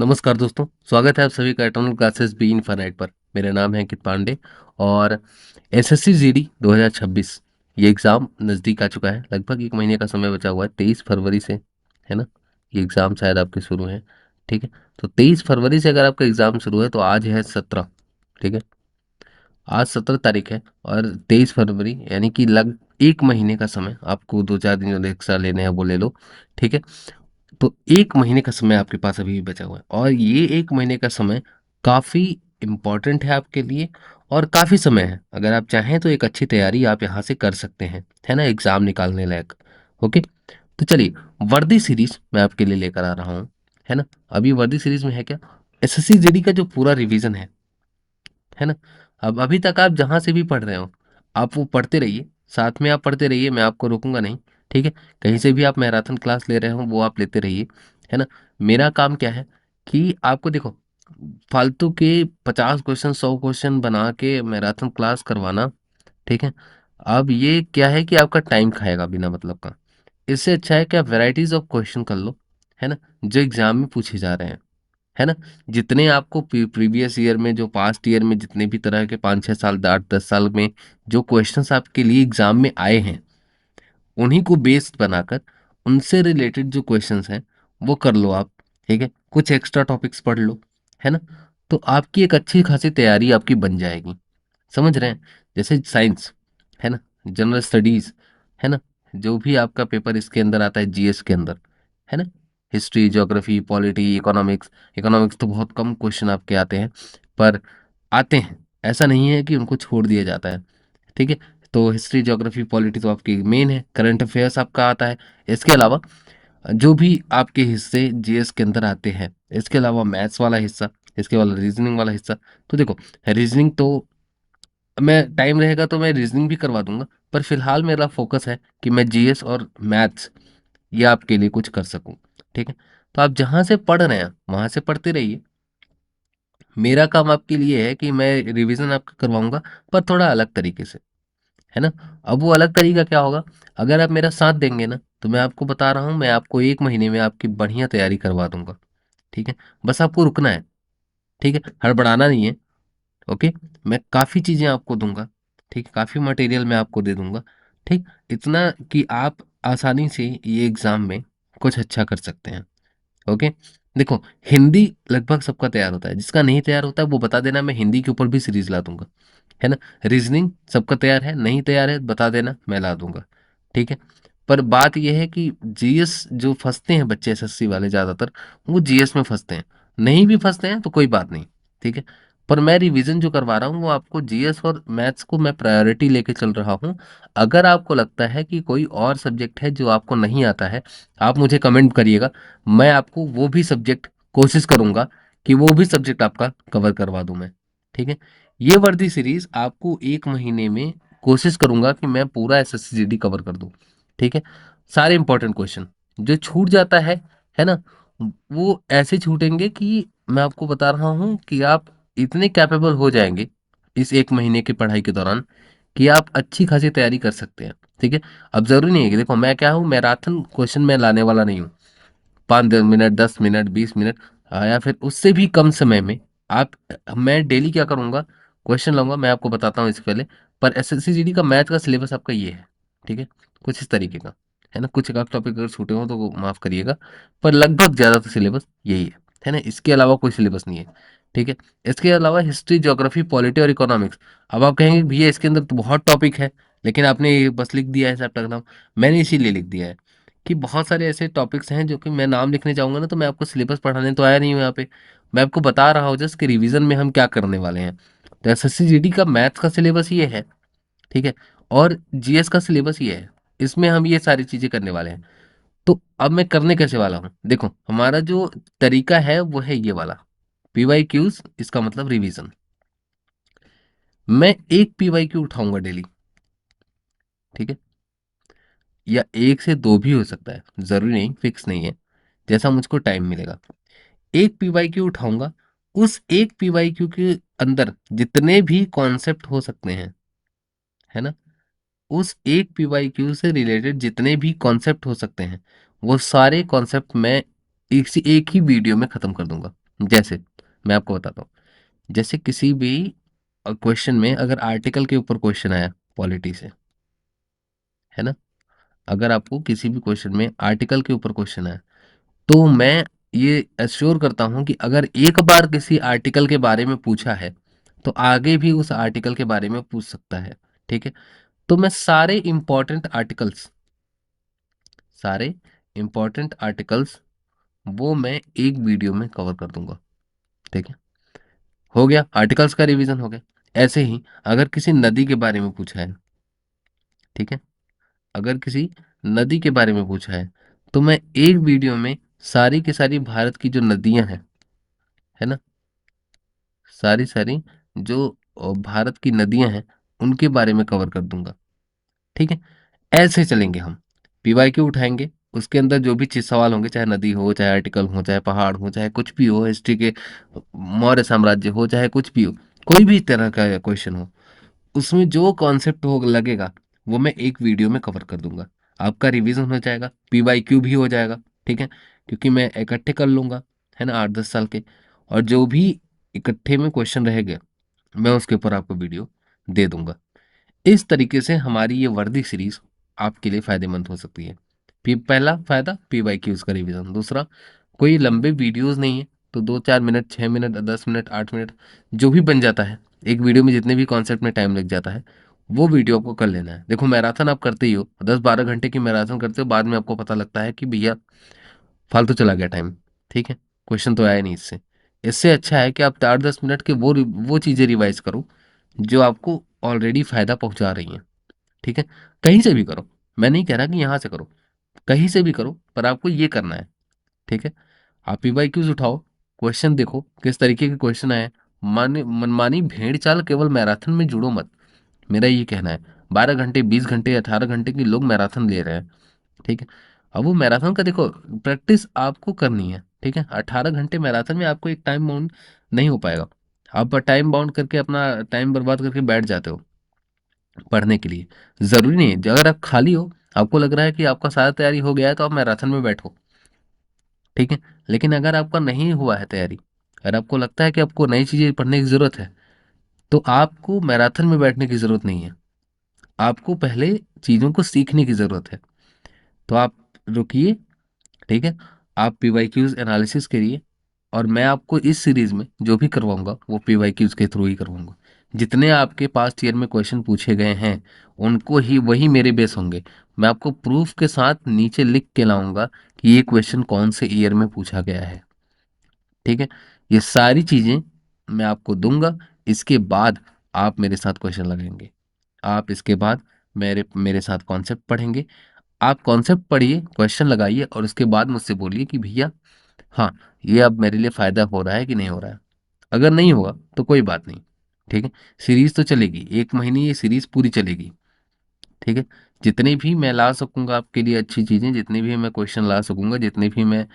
नमस्कार दोस्तों, स्वागत है आप सभी का एटर्नल क्लासेस बी इनफाइनाइट पर। मेरा नाम है अंकित पांडे और एसएससी जीडी 2026 ये एग्ज़ाम नज़दीक आ चुका है। लगभग एक महीने का समय बचा हुआ है, 23 फरवरी से, है ना। ये एग्ज़ाम शायद आपके शुरू हैं, ठीक है। तो 23 फरवरी से अगर आपका एग्ज़ाम शुरू है तो आज है 17, ठीक है। आज 17 तारीख है और 23 फरवरी यानी कि लग एक महीने का समय आपको, 2-4 दिन जो एक्स्ट्रा लेने हैं वो ले लो, ठीक है। तो 1 महीने का समय आपके पास अभी भी बचा हुआ है और ये 1 महीने का समय काफ़ी इम्पोर्टेंट है आपके लिए और काफ़ी समय है। अगर आप चाहें तो एक अच्छी तैयारी आप यहाँ से कर सकते हैं, है ना, एग्ज़ाम निकालने लायक। ओके, तो चलिए, वर्दी सीरीज़ मैं आपके लिए लेकर आ रहा हूँ, है ना। अभी वर्दी सीरीज़ में है क्या, एसएससी जीडी का जो पूरा रिवीजन है ना। अब अभी तक आप जहाँ से भी पढ़ रहे हो, आप वो पढ़ते रहिए, साथ में आप पढ़ते रहिए, मैं आपको रोकूंगा नहीं, ठीक है। कहीं से भी आप मैराथन क्लास ले रहे हो वो आप लेते रहिए, है ना। मेरा काम क्या है कि आपको देखो, फालतू के 50 क्वेश्चन 100 क्वेश्चन बना के मैराथन क्लास करवाना, ठीक है। अब ये क्या है कि आपका टाइम खाएगा बिना मतलब का। इससे अच्छा है कि आप वेराइटीज ऑफ क्वेश्चन कर लो, है ना, जो एग्जाम में पूछे जा रहे हैं, है ना। जितने आपको प्रीवियस ईयर में, जो पास्ट ईयर में जितने भी तरह के 5-6 साल 8-10 साल में जो क्वेश्चंस आपके लिए एग्जाम में आए हैं, उन्हीं को बेस्ड बनाकर उनसे रिलेटेड जो क्वेश्चंस हैं वो कर लो आप, ठीक है। कुछ एक्स्ट्रा टॉपिक्स पढ़ लो, है ना। तो आपकी एक अच्छी खासी तैयारी आपकी बन जाएगी, समझ रहे हैं। जैसे साइंस, है ना, जनरल स्टडीज, है ना, जो भी आपका पेपर इसके अंदर आता है जीएस के अंदर, है ना, history, geography, polity, economics. Economics तो बहुत कम क्वेश्चन आपके आते हैं, पर आते हैं, ऐसा नहीं है कि उनको छोड़ दिया जाता है, ठीक है। तो हिस्ट्री, ज्योग्राफी, पॉलिटी तो आपकी मेन है, करंट अफेयर्स आपका आता है। इसके अलावा जो भी आपके हिस्से जीएस के अंदर आते हैं, इसके अलावा मैथ्स वाला हिस्सा, इसके वाला रीजनिंग वाला हिस्सा। तो देखो, रीजनिंग तो मैं टाइम रहेगा तो मैं रीजनिंग भी करवा दूंगा, पर फिलहाल मेरा फोकस है कि मैं जीएस और मैथ्स ये आपके लिए कुछ कर सकूं, ठीक है। तो आप जहां से पढ़ रहे हैं वहां से पढ़ते रहिए। मेरा काम आपके लिए है कि मैं रिवीजन आपका करवाऊंगा, पर थोड़ा अलग तरीके से, है ना। अब वो अलग तरीका क्या होगा, अगर आप मेरा साथ देंगे ना, तो मैं आपको बता रहा हूँ, मैं आपको 1 महीने में आपकी बढ़िया तैयारी करवा दूंगा, ठीक है। बस आपको रुकना है, ठीक है, हड़बड़ाना नहीं है। ओके, मैं काफ़ी चीज़ें आपको दूंगा, ठीक, काफ़ी मटेरियल मैं आपको दे दूंगा, ठीक। इतना कि आप आसानी से ये एग्ज़ाम में कुछ अच्छा कर सकते हैं। ओके, देखो, हिंदी लगभग सबका तैयार होता है, जिसका नहीं तैयार होता है वो बता देना, मैं हिंदी के ऊपर भी सीरीज ला दूंगा, है ना। रीजनिंग सबका तैयार है, नहीं तैयार है बता देना, मैं ला दूंगा, ठीक है। पर बात यह है कि जीएस जो फंसते हैं बच्चे एसएससी वाले ज़्यादातर, वो जीएस में फंसते हैं। नहीं भी फंसते हैं तो कोई बात नहीं, ठीक है। पर मैं रिवीजन जो करवा रहा हूँ वो आपको जीएस और मैथ्स को मैं प्रायोरिटी लेके चल रहा हूँ। अगर आपको लगता है कि कोई और सब्जेक्ट है जो आपको नहीं आता है, आप मुझे कमेंट करिएगा, मैं आपको वो भी सब्जेक्ट कोशिश करूंगा कि वो भी सब्जेक्ट आपका कवर करवा दूं मैं, ठीक है। ये वर्दी सीरीज आपको 1 महीने में कोशिश करूंगा कि मैं पूरा एसएससी कवर कर दूं, ठीक है। सारे इंपॉर्टेंट क्वेश्चन जो छूट जाता है ना, वो ऐसे छूटेंगे कि मैं आपको बता रहा हूँ कि आप इतने कैपेबल हो जाएंगे इस 1 महीने की पढ़ाई के दौरान कि आप अच्छी खासी तैयारी कर सकते हैं, ठीक है। अब जरूरी नहीं है कि देखो, मैं क्या हूँ, मैराथन क्वेश्चन मैं लाने वाला नहीं हूँ। 5 मिनट, 10 मिनट, 20 मिनट, या फिर उससे भी कम समय में आप, मैं डेली क्या करूंगा, क्वेश्चन लाऊंगा। मैं आपको बताता हूँ इससे पहले, पर एसएससी जीडी का मैथ का सिलेबस आपका ये है, ठीक है, कुछ इस तरीके का, है ना। कुछ एक टॉपिक अगर छूटे हो तो वो माफ करिएगा, पर लगभग ज्यादातर सिलेबस यही है ना। इसके अलावा कोई सिलेबस नहीं है, ठीक है। इसके अलावा हिस्ट्री, ज्योग्राफी, पॉलिटी और इकोनॉमिक्स। अब आप कहेंगे भैया इसके अंदर तो बहुत टॉपिक है, लेकिन आपने ये बस लिख दिया है सब, मैंने इसीलिए लिख दिया है कि बहुत सारे ऐसे टॉपिक्स हैं जो कि मैं नाम लिखने जाऊंगा ना तो मैं आपको सिलेबस पढ़ाने तो आया नहीं हूँ यहाँ पे। मैं आपको बता रहा हूँ जस्ट कि रिवीजन में हम क्या करने वाले हैं। तो एसएससी जीडी का मैथ्स का सिलेबस ये है, ठीक है, और जीएस का सिलेबस ये है। इसमें हम ये सारी चीजें करने वाले हैं। तो अब मैं करने कैसे वाला हूँ, देखो, हमारा जो तरीका है वो है ये वाला, पीवाई क्यूज, इसका मतलब रिवीजन। मैं एक पीवाई क्यू उठाऊंगा डेली, ठीक है, या एक से दो भी हो सकता है, जरूरी नहीं, फिक्स नहीं है, जैसा मुझको टाइम मिलेगा। एक पीवाईक्यू उठाऊंगा, उस एक पीवाईक्यू के अंदर जितने भी कॉन्सेप्ट हो सकते हैं, है ना, उस एक पीवाईक्यू से रिलेटेड जितने भी कॉन्सेप्ट हो सकते हैं, वो सारे कॉन्सेप्ट मैं एक से एक ही वीडियो में खत्म कर दूंगा। जैसे मैं आपको बताता हूँ, जैसे किसी भी क्वेश्चन में अगर आर्टिकल के ऊपर क्वेश्चन आया पॉलिटी से, है ना, अगर आपको किसी भी क्वेश्चन में आर्टिकल के ऊपर क्वेश्चन आया, तो मैं ये एश्योर करता हूं कि अगर एक बार किसी आर्टिकल के बारे में पूछा है तो आगे भी उस आर्टिकल के बारे में पूछ सकता है। ठीक है, तो मैं सारे इंपॉर्टेंट आर्टिकल्स वो मैं एक वीडियो में कवर कर दूंगा। ठीक है, हो गया, आर्टिकल्स का रिवीजन हो गया। ऐसे ही अगर किसी नदी के बारे में पूछा है, ठीक है, अगर किसी नदी के बारे में पूछा है, तो मैं एक वीडियो में सारी की सारी भारत की जो नदियां हैं, है ना, सारी सारी जो भारत की नदियां हैं उनके बारे में कवर कर दूंगा। ठीक है, ऐसे चलेंगे हम। पीवाईक्यू उठाएंगे, उसके अंदर जो भी चीज सवाल होंगे, चाहे नदी हो, चाहे आर्टिकल हो, चाहे पहाड़ हो, चाहे कुछ भी हो, हिस्ट्री के मौर्य साम्राज्य हो, चाहे कुछ भी हो, कोई भी तरह का क्वेश्चन हो, उसमें जो कॉन्सेप्ट हो लगेगा वो मैं एक वीडियो में कवर कर दूंगा। आपका रिवीजन हो जाएगा, पीवाईक्यू भी हो जाएगा। ठीक है, क्योंकि मैं इकट्ठे कर लूंगा, है ना, 8-10 साल के, और जो भी इकट्ठे में क्वेश्चन रहेगा मैं उसके ऊपर आपको वीडियो दे दूंगा। इस तरीके से हमारी ये वर्दी सीरीज आपके लिए फायदेमंद हो सकती है। पहला फायदा पीवाईक्यूज का रिवीजन, दूसरा कोई लंबे वीडियोस नहीं है, तो 2-4 मिनट, 6 मिनट, 10 मिनट, 8 मिनट जो भी बन जाता है, एक वीडियो में जितने भी कॉन्सेप्ट में टाइम लग जाता है वो वीडियो आपको कर लेना है। देखो मैराथन आप करते ही हो, 10-12 घंटे की मैराथन करते हो, बाद में आपको पता लगता है कि भैया फालतू चला गया टाइम। ठीक है, क्वेश्चन तो आया नहीं इससे। इससे अच्छा है कि आप 8-10 मिनट के वो चीज़ें रिवाइज करो जो आपको ऑलरेडी फायदा पहुंचा रही हैं। ठीक है, कहीं से भी करो, मैं नहीं कह रहा कि यहाँ से करो, कहीं से भी करो, पर आपको ये करना है। ठीक है, आप पीवाईक्यूज उठाओ, क्वेश्चन देखो किस तरीके के क्वेश्चन आए हैं। माने मनमानी भेड़ चाल केवल मैराथन में जुड़ो मत, मेरा ये कहना है। 12 घंटे, 20 घंटे, 18 घंटे की लोग मैराथन ले रहे हैं। ठीक है, अब वो मैराथन का देखो, प्रैक्टिस आपको करनी है। ठीक है, 18 घंटे मैराथन में आपको एक टाइम बाउंड नहीं हो पाएगा। आप टाइम बाउंड करके अपना टाइम बर्बाद करके बैठ जाते हो पढ़ने के लिए। जरूरी नहीं है, अगर आप खाली हो, आपको लग रहा है कि आपका सारा तैयारी हो गया है, तो आप मैराथन में बैठो। ठीक है, लेकिन अगर आपका नहीं हुआ है तैयारी, अगर आपको लगता है कि आपको नई चीजें पढ़ने की जरूरत है, तो आपको मैराथन में बैठने की जरूरत नहीं है। आपको पहले चीजों को सीखने की जरूरत है। तो आप रुकिए। ठीक है, आप पीवाईक्यूज एनालिसिस करिए, और मैं आपको इस सीरीज में जो भी करवाऊंगा वो पीवाईक्यूज के थ्रू ही करवाऊंगा। जितने आपके पास्ट ईयर में क्वेश्चन पूछे गए हैं उनको ही वही मेरे बेस होंगे। मैं आपको प्रूफ के साथ नीचे लिख के लाऊंगा कि ये क्वेश्चन कौन से ईयर में पूछा गया है। ठीक है, ये सारी चीजें मैं आपको दूंगा। इसके बाद आप मेरे साथ क्वेश्चन लगाएंगे, आप इसके बाद मेरे मेरे साथ कॉन्सेप्ट पढ़ेंगे। आप कॉन्सेप्ट पढ़िए, क्वेश्चन लगाइए, और उसके बाद मुझसे बोलिए कि भैया हाँ, ये अब मेरे लिए फायदा हो रहा है कि नहीं हो रहा है। अगर नहीं होगा तो कोई बात नहीं। ठीक है, सीरीज तो चलेगी, 1 महीने ये सीरीज पूरी चलेगी। ठीक है, जितनी भी मैं ला सकूंगा आपके लिए अच्छी चीजें, जितने भी मैं क्वेश्चन ला सकूंगा, जितने भी मैं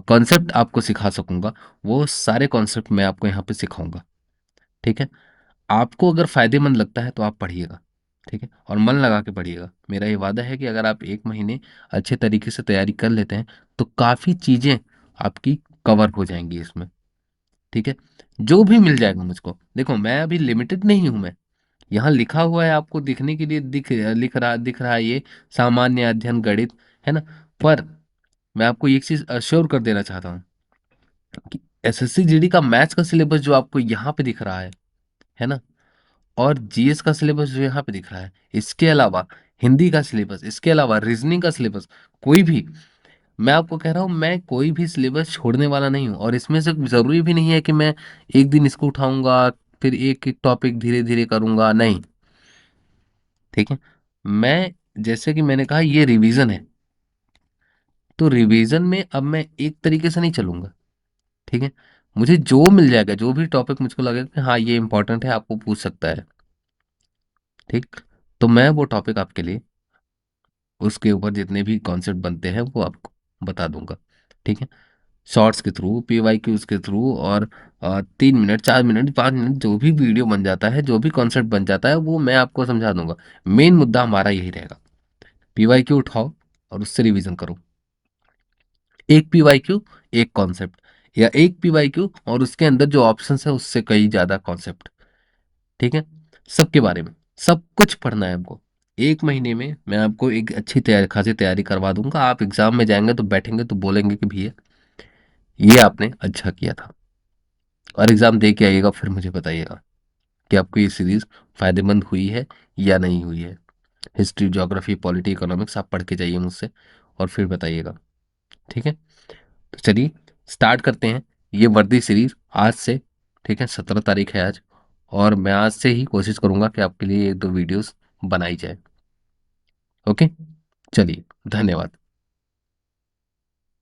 कॉन्सेप्ट आपको सिखा सकूंगा, वो सारे कॉन्सेप्ट मैं आपको यहाँ पे सिखाऊंगा। ठीक है, आपको अगर फायदेमंद लगता है तो आप पढ़िएगा। ठीक है, और मन लगा के पढ़िएगा। मेरा ये वादा है कि अगर आप 1 महीने अच्छे तरीके से तैयारी कर लेते हैं तो काफ़ी चीज़ें आपकी कवर हो जाएंगी इसमें। ठीक है, जो भी मिल जाएगा मुझको, देखो मैं अभी लिमिटेड नहीं हूं। मैं यहाँ लिखा हुआ है आपको दिखने के लिए, दिख रहा है ये सामान्य अध्ययन गणित, है ना, पर मैं आपको एक चीज अश्योर कर देना चाहता हूँ कि एसएससी जीडी का मैथ्स का सिलेबस जो आपको यहाँ पे दिख रहा है ना, और जीएस का सिलेबस जो यहाँ पे दिख रहा है, इसके अलावा हिंदी का सिलेबस, इसके अलावा रीजनिंग का सिलेबस, कोई भी, मैं आपको कह रहा हूँ, मैं कोई भी सिलेबस छोड़ने वाला नहीं हूँ। और इसमें से जरूरी भी नहीं है कि मैं एक दिन इसको उठाऊंगा फिर एक एक टॉपिक धीरे धीरे करूंगा, नहीं। ठीक है, मैं जैसे कि मैंने कहा ये रिवीजन है, तो रिवीजन में अब मैं एक तरीके से नहीं चलूंगा। ठीक है, मुझे जो मिल जाएगा, जो भी टॉपिक मुझको लगेगा कि हाँ ये इंपॉर्टेंट है, आपको पूछ सकता है, ठीक, तो मैं वो टॉपिक आपके लिए, उसके ऊपर जितने भी कॉन्सेप्ट बनते हैं वो आपको बता दूंगा। ठीक है, शॉर्ट्स के थ्रू, पीवाईक्यूज के थ्रू, और 3 मिनट, 4 मिनट, 5 मिनट जो भी वीडियो बन जाता है, जो भी कॉन्सेप्ट बन जाता है, वो मैं आपको समझा दूंगा। मेन मुद्दा हमारा यही रहेगा, पीवाईक्यू उठाओ और उससे रिवीजन करो। एक पीवाईक्यू, एक कॉन्सेप्ट, या एक PYQ और उसके अंदर जो ऑप्शन है उससे कई ज्यादा कॉन्सेप्ट। ठीक है, सबके बारे में सब कुछ पढ़ना है हमको। 1 महीने में मैं आपको एक अच्छी तैयारी, खासी तैयारी करवा दूंगा। आप एग्जाम में जाएंगे तो बैठेंगे तो बोलेंगे कि भैया ये आपने अच्छा किया था। और एग्जाम दे के आइएगा, फिर मुझे बताइएगा कि आपको ये सीरीज फायदेमंद हुई है या नहीं हुई है। हिस्ट्री, ज्योग्राफी, पॉलिटी, इकोनॉमिक्स आप पढ़ के जाइए मुझसे और फिर बताइएगा। ठीक है, तो चलिए स्टार्ट करते हैं ये वर्दी सीरीज आज से। ठीक है, 17 तारीख है आज, और मैं आज से ही कोशिश करूंगा कि आपके लिए 1-2 वीडियोस बनाई जाए। ओके, चलिए, धन्यवाद।